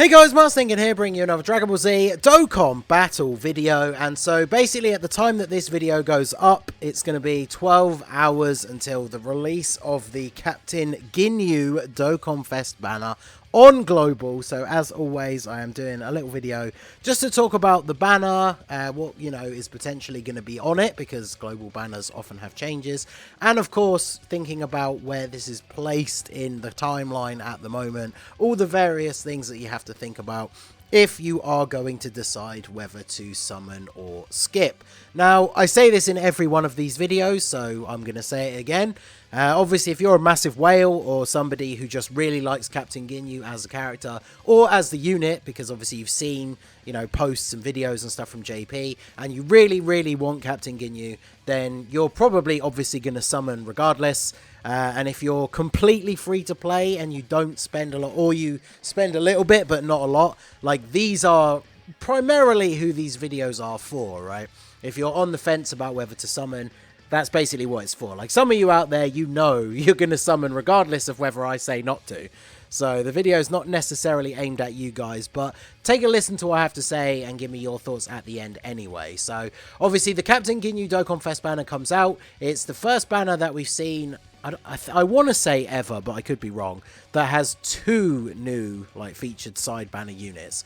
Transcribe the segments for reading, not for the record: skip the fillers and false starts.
Hey guys, Mars Thinking here, bringing you another Dragon Ball Z Dokkan battle video. And so basically at the time that this video goes up, it's going to be 12 hours until the release of the Captain GINYU Dokkan Fest banner on Global. So as always, I am doing a little video just to talk about the banner, what is potentially going to be on it, because global banners often have changes, and of course thinking about where this is placed in the timeline at the moment, all the various things that you have to think about if you are going to decide whether to summon or skip. Now, I say this in every one of these videos, so I'm going to say it again. Obviously, if you're a massive whale or somebody who just really likes Captain GINYU as a character or as the unit, because obviously you've seen, posts and videos and stuff from JP, and you really want Captain GINYU, then you're probably obviously going to summon regardless. And if you're completely free to play and you don't spend a lot, or you spend a little bit but not a lot, like, these are primarily who these videos are for, right? If you're on the fence about whether to summon, that's basically what it's for. Like, some of you out there, you're going to summon regardless of whether I say not to. So the video is not necessarily aimed at you guys, but take a listen to what I have to say and give me your thoughts at the end anyway. So obviously the Captain GINYU Dokkan Fest banner comes out. It's the first banner that we've seen, I want to say ever, but I could be wrong, that has two new featured side banner units.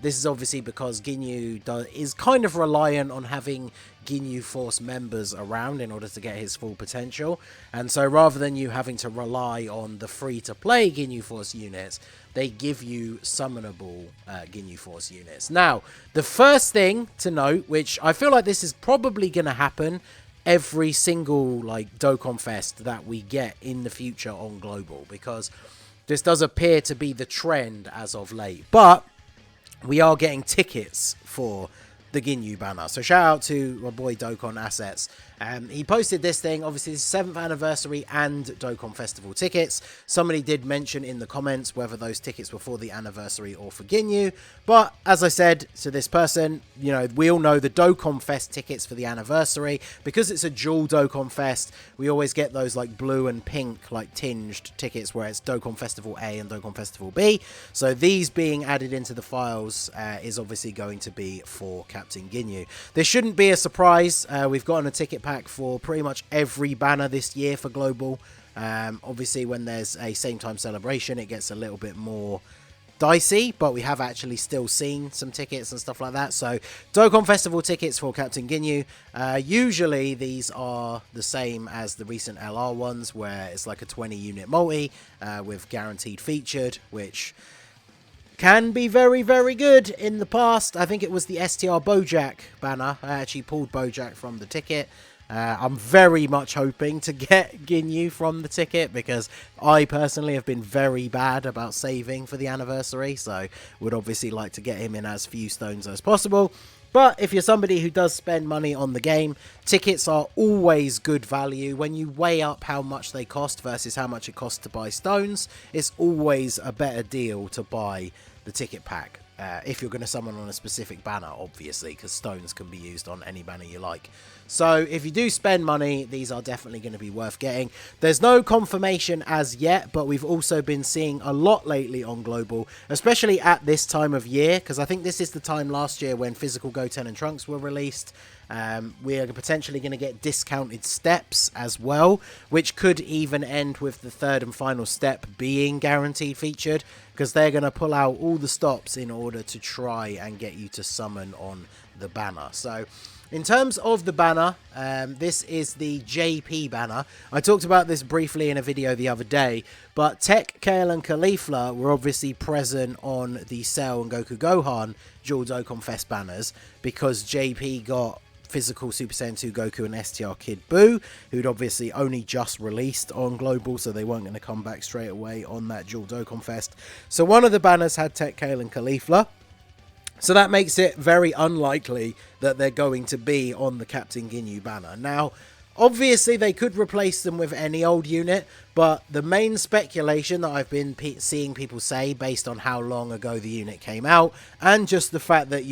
This is obviously because GINYU is kind of reliant on having GINYU Force members around in order to get his full potential, and so rather than you having to rely on the free-to-play GINYU Force units, they give you summonable GINYU Force units. Now, the first thing to note, which I feel like this is probably going to happen every single Dokkan Fest that we get in the future on Global, because this does appear to be the trend as of late, but we are getting tickets for the GINYU banner. So shout out to my boy Dokkan Assets. He posted this thing, obviously his 7th anniversary and Dokkan Festival tickets. Somebody did mention in the comments whether those tickets were for the anniversary or for GINYU, but as I said to this person, we all know the Dokkan Fest tickets for the anniversary, because it's a dual Dokkan Fest, we always get those blue and pink tinged tickets where it's Dokkan Festival A and Dokkan Festival B. So these being added into the files is obviously going to be for Captain GINYU. This shouldn't be a surprise. We've gotten a ticket pack for pretty much every banner this year for Global. Obviously when there's a same time celebration, it gets a little bit more dicey, but we have actually still seen some tickets and stuff like that. So Dokkan Festival tickets for Captain GINYU, usually these are the same as the recent LR ones, where it's like a 20 unit multi with guaranteed featured, which can be very good. In the past, I think it was the STR Bojack banner. I actually pulled Bojack from the ticket. I'm very much hoping to get GINYU from the ticket, because I personally have been very bad about saving for the anniversary, so would obviously like to get him in as few stones as possible. But if you're somebody who does spend money on the game, tickets are always good value. When you weigh up how much they cost versus how much it costs to buy stones, it's always a better deal to buy the ticket pack. If you're going to summon on a specific banner, obviously, because stones can be used on any banner you like. So if you do spend money, these are definitely going to be worth getting. There's no confirmation as yet, but we've also been seeing a lot lately on Global, especially at this time of year, because I think this is the time last year when physical Goten and Trunks were released. We are potentially going to get discounted steps as well, which could even end with the third and final step being guaranteed featured, because they're going to pull out all the stops in order to try and get you to summon on the banner. So in terms of the banner, this is the JP banner. I talked about this briefly in a video the other day, but Tech, Kale and Caulifla were obviously present on the Cell and Goku Gohan dual Dokkan Fest banners, because JP got physical Super Saiyan 2 Goku and STR Kid Buu, who'd obviously only just released on Global, so they weren't going to come back straight away on that dual Dokkan Fest. So one of the banners had Tech, Kale and Caulifla, so that makes it very unlikely that they're going to be on the Captain GINYU banner. Now, obviously they could replace them with any old unit, but the main speculation that I've been seeing people say, based on how long ago the unit came out, and just the fact that,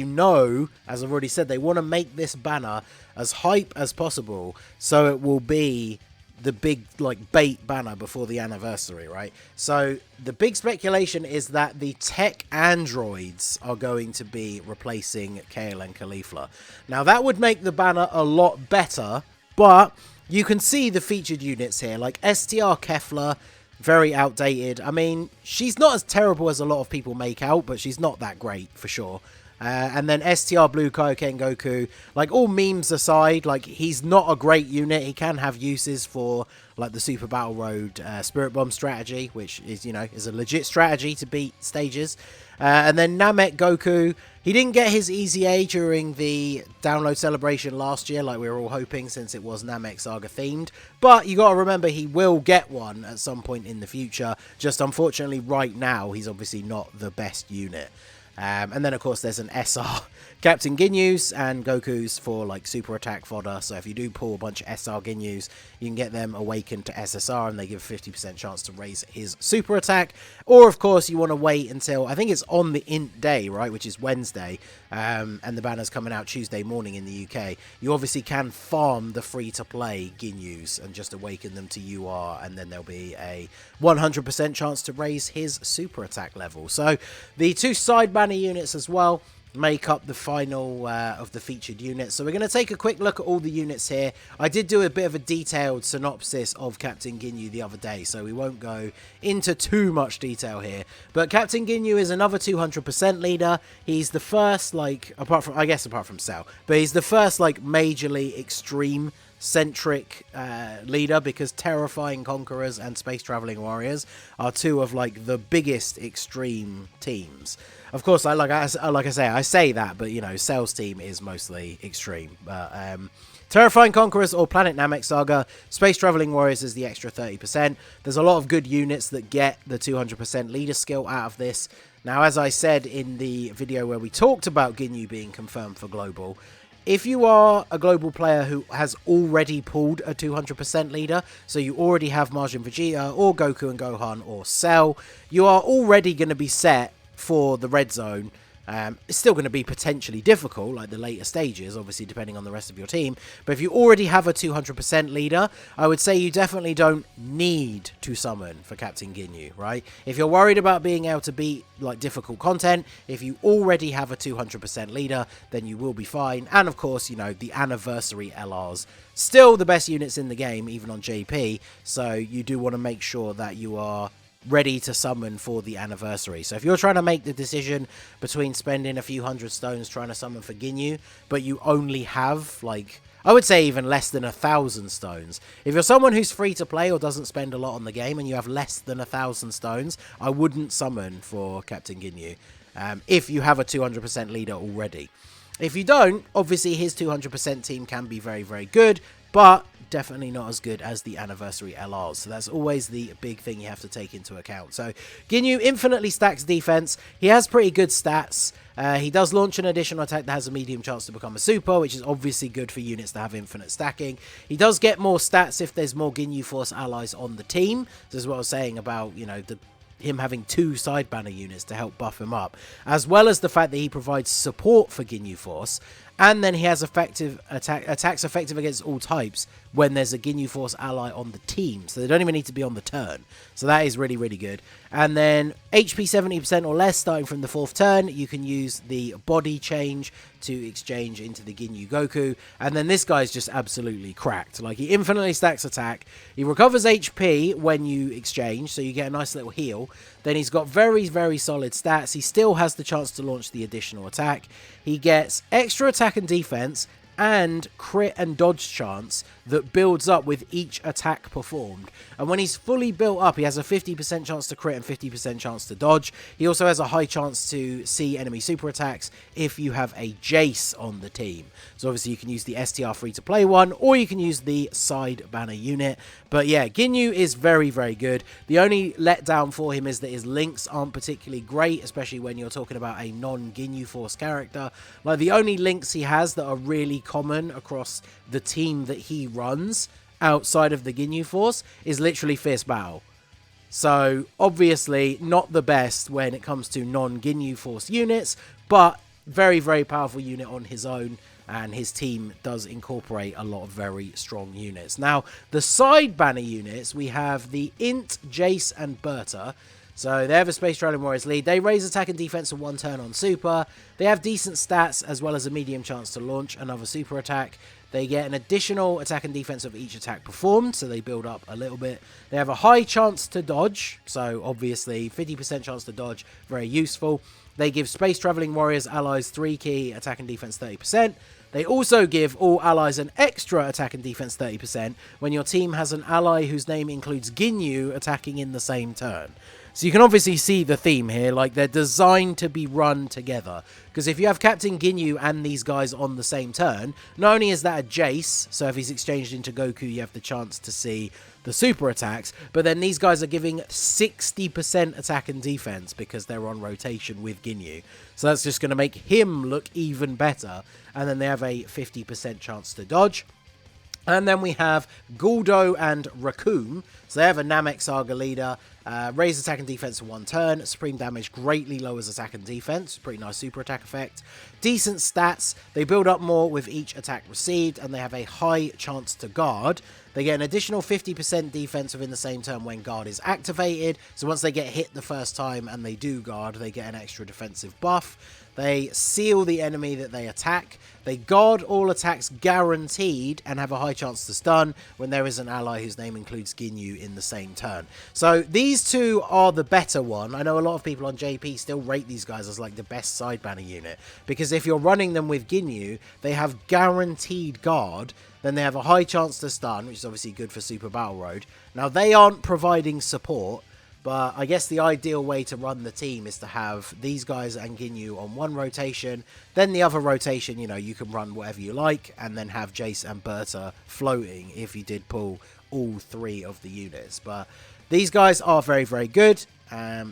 as I've already said, they want to make this banner as hype as possible, so it will be the big like bait banner before the anniversary, right? So the big speculation is that the tech androids are going to be replacing Kale and Caulifla. Now that would make the banner a lot better, but you can see the featured units here, like STR Kefla, very outdated. I mean, she's not as terrible as a lot of people make out, but she's not that great for sure. And then STR Blue Kaioken Goku, like all memes aside, like he's not a great unit. He can have uses for like the Super Battle Road Spirit Bomb strategy, which is, you know, is a legit strategy to beat stages. And then Namek Goku, he didn't get his Easy A during the download celebration last year, like we were all hoping, since it was Namek Saga themed. But you got to remember, he will get one at some point in the future. Just unfortunately, right now, he's obviously not the best unit. And then, of course, there's an SR Captain Ginyu's and Goku's for, like, super attack fodder. So if you do pull a bunch of SR Ginyu's, you can get them awakened to SSR, and they give a 50% chance to raise his super attack. Or, of course, you want to wait until, I think it's on the int day, right, which is Wednesday, and the banner's coming out Tuesday morning in the UK. You obviously can farm the free-to-play Ginyu's and just awaken them to UR, and then there'll be a 100% chance to raise his super attack level. So the two side banner units as well make up the final of the featured units. So we're going to take a quick look at all the units here. I did do a bit of a detailed synopsis of Captain Ginyu the other day, so we won't go into too much detail here. But Captain Ginyu is another 200% leader. He's the first, like, apart from Cell, but he's the first, like, majorly extreme centric leader, because Terrifying Conquerors and Space Traveling Warriors are two of like the biggest extreme teams. Of course, like I say that, but you know, Cell's team is mostly extreme. Terrifying Conquerors or Planet Namek Saga, Space Traveling Warriors is the extra 30%. There's a lot of good units that get the 200% leader skill out of this. Now, as I said in the video where we talked about Ginyu being confirmed for global, if you are a global player who has already pulled a 200% leader, so you already have Majin Vegeta or Goku and Gohan or Cell, you are already going to be set for the red zone. It's still going to be potentially difficult, like the later stages, obviously depending on the rest of your team. But if you already have a 200% leader, I would say you definitely don't need to summon for Captain Ginyu, right? If you're worried about being able to beat like difficult content, if you already have a 200% leader, then you will be fine. And of course, you know, the anniversary LRs, still the best units in the game, even on JP. So you do want to make sure that you are ready to summon for the anniversary. So if you're trying to make the decision between spending a few hundred stones trying to summon for Ginyu, but you only have, like, I would say even less than 1,000 stones. If you're someone who's free to play or doesn't spend a lot on the game and you have less than 1,000 stones, I wouldn't summon for Captain Ginyu if you have a 200% leader already. If you don't, obviously his 200% team can be very, very good, but definitely not as good as the anniversary LRs. So that's always the big thing you have to take into account. So Ginyu infinitely stacks defense. He has pretty good stats. He does launch an additional attack that has a medium chance to become a super, which is obviously good for units that have infinite stacking. He does get more stats if there's more Ginyu Force allies on the team. This is what I was saying about, you know, him having two side banner units to help buff him up, as well as the fact that he provides support for Ginyu Force. And then he has effective attacks effective against all types when there's a Ginyu Force ally on the team. So they don't even need to be on the turn. So that is really, really good. And then HP 70% or less starting from the 4th turn. You can use the body change to exchange into the Ginyu Goku. And then this guy's just absolutely cracked. Like, he infinitely stacks attack. He recovers HP when you exchange, so you get a nice little heal. Then he's got very, very solid stats. He still has the chance to launch the additional attack. He gets extra attack and defense and crit and dodge chance that builds up with each attack performed. And when he's fully built up, he has a 50% chance to crit and 50% chance to dodge. He also has a high chance to see enemy super attacks if you have a Jace on the team. So obviously you can use the STR free to play one, or you can use the side banner unit. But yeah, Ginyu is very, very good. The only letdown for him is that his links aren't particularly great, especially when you're talking about a non-Ginyu Force character. Like, the only links he has that are really common across the team that he runs outside of the Ginyu Force is literally Fierce Battle. So obviously not the best when it comes to non-Ginyu Force units, but very, very powerful unit on his own. and his team does incorporate a lot of very strong units. Now, the side banner units, we have the Int, Jace, and Berta. So they have a Space Traveling Warriors lead. They raise attack and defense for 1 turn on super. They have decent stats as well as a medium chance to launch another super attack. They get an additional attack and defense of each attack performed, so they build up a little bit. They have a high chance to dodge, so obviously 50% chance to dodge, very useful. They give Space Traveling Warriors allies 3 key attack and defense 30%. They also give all allies an extra attack and defense 30% when your team has an ally whose name includes GINYU attacking in the same turn. So you can obviously see the theme here, like they're designed to be run together. Because if you have Captain GINYU and these guys on the same turn, not only is that a Jace, so if he's exchanged into Goku, you have the chance to see the super attacks, but then these guys are giving 60% attack and defense because they're on rotation with GINYU. So that's just going to make him look even better. And then they have a 50% chance to dodge. And then we have Guldo and Raccoon. So they have a Namek Saga leader. Raise attack and defense for 1 turn. Supreme damage greatly lowers attack and defense. Pretty nice super attack effect. Decent stats. They build up more with each attack received. And they have a high chance to guard. They get an additional 50% defense within the same turn when guard is activated. So once they get hit the first time and they do guard, they get an extra defensive buff. They seal the enemy that they attack. They guard all attacks guaranteed and have a high chance to stun when there is an ally whose name includes GINYU in the same turn. So these two are the better one. I know a lot of people on JP still rate these guys as like the best side banner unit, because if you're running them with GINYU, they have guaranteed guard. Then they have a high chance to stun, which is obviously good for Super Battle Road. Now, they aren't providing support, but I guess the ideal way to run the team is to have these guys and GINYU on one rotation. Then the other rotation, you know, you can run whatever you like, and then have Jace and Berta floating if you did pull all 3 of the units. But these guys are very, very good.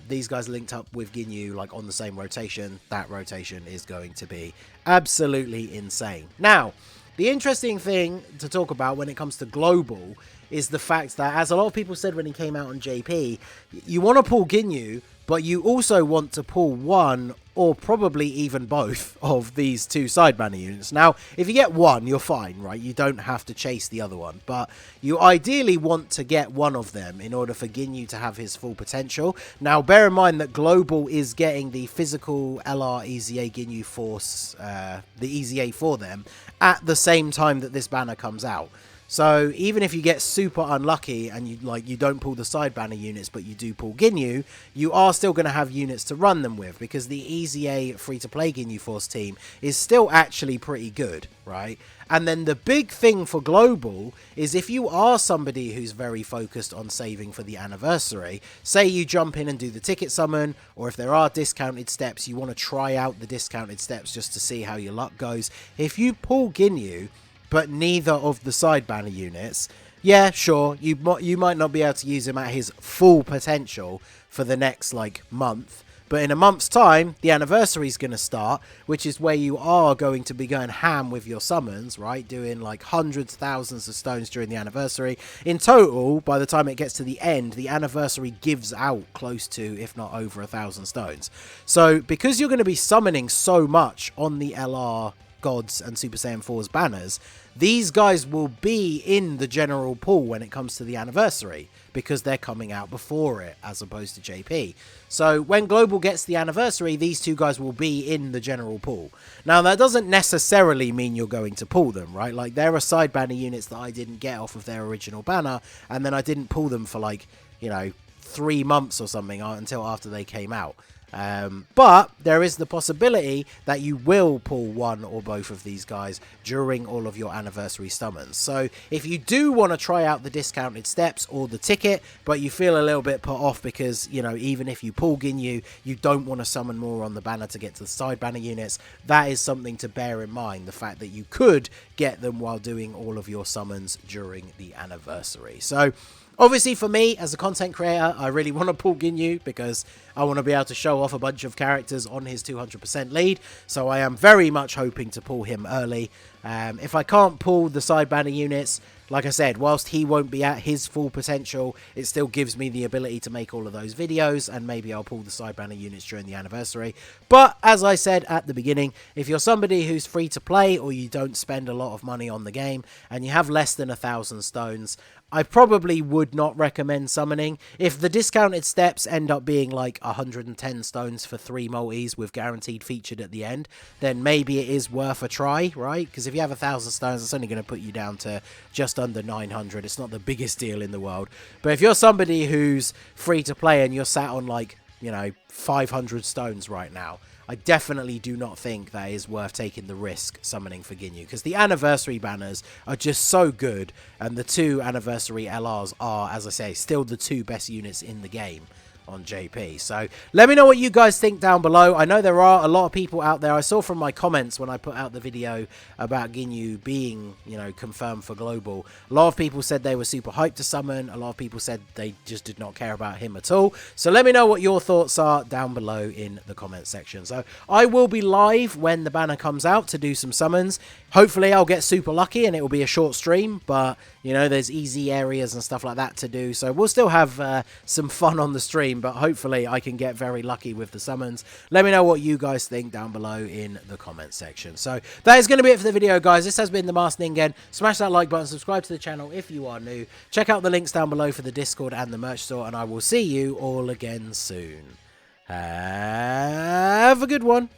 These guys linked up with GINYU like on the same rotation. That rotation is going to be absolutely insane. Now, the interesting thing to talk about when it comes to global is the fact that, as a lot of people said when he came out on JP, you want to pull GINYU, but you also want to pull one or probably even both of these 2 side banner units. Now, if you get one, you're fine, right? You don't have to chase the other one, but you ideally want to get one of them in order for GINYU to have his full potential. Now, bear in mind that Global is getting the physical LR EZA GINYU Force, the EZA for them, at the same time that this banner comes out. So even if you get super unlucky and you don't pull the side banner units, but you do pull GINYU, you are still going to have units to run them with, because the EZA free-to-play GINYU Force team is still actually pretty good, right? And then the big thing for global is if you are somebody who's very focused on saving for the anniversary, say you jump in and do the ticket summon, or if there are discounted steps, you want to try out the discounted steps just to see how your luck goes. If you pull GINYU, but neither of the side banner units, yeah, sure, you might not be able to use him at his full potential for the next, like, month. But in a month's time, the anniversary is going to start, which is where you are going to be going ham with your summons, right? Doing, like, hundreds, thousands of stones during the anniversary. In total, by the time it gets to the end, the anniversary gives out close to, if not over, 1,000 stones. So, because you're going to be summoning so much on the LR Gods and Super Saiyan 4's banners, these guys will be in the general pool when it comes to the anniversary, because they're coming out before it, as opposed to JP. So when Global gets the anniversary, these 2 guys will be in the general pool. Now, that doesn't necessarily mean you're going to pull them, right? Like, there are side banner units that I didn't get off of their original banner, and then I didn't pull them for, like, you know, 3 months or something until after they came out. But there is the possibility that you will pull one or both of these guys during all of your anniversary summons. So if you do want to try out the discounted steps or the ticket, but you feel a little bit put off because, you know, even if you pull GINYU, you don't want to summon more on the banner to get to the side banner units, that is something to bear in mind, the fact that you could get them while doing all of your summons during the anniversary. So Obviously, for me, as a content creator, I really want to pull Ginyu because I want to be able to show off a bunch of characters on his 200% lead. So I am very much hoping to pull him early. If I can't pull the side banner units, like I said, whilst he won't be at his full potential, it still gives me the ability to make all of those videos, and maybe I'll pull the side banner units during the anniversary. But as I said at the beginning, if you're somebody who's free to play or you don't spend a lot of money on the game and you have less than 1,000 stones, I probably would not recommend summoning. If the discounted steps end up being like 110 stones for 3 multis with guaranteed featured at the end, then maybe it is worth a try, right? Because if you have 1,000 stones, it's only going to put you down to just under 900. It's not the biggest deal in the world. But if you're somebody who's free to play and you're sat on like, 500 stones right now, I definitely do not think that is worth taking the risk summoning for Ginyu, because the anniversary banners are just so good, and the 2 anniversary LRs are, as I say, still the 2 best units in the game on JP. So let me know what you guys think down below. I know there are a lot of people out there. I saw from my comments when I put out the video about Ginyu being, confirmed for global, a lot of people said they were super hyped to summon. A lot of people said they just did not care about him at all. So let me know what your thoughts are down below in the comment section. So I will be live when the banner comes out to do some summons. Hopefully I'll get super lucky and it will be a short stream, but there's easy areas and stuff like that to do. So we'll still have some fun on the stream, but hopefully I can get very lucky with the summons. Let me know what you guys think down below in the comment section. So that is going to be it for the video, guys. This has been the Masked Ningen. Smash that like button, subscribe to the channel if you are new. Check out the links down below for the Discord and the merch store, and I will see you all again soon. Have a good one.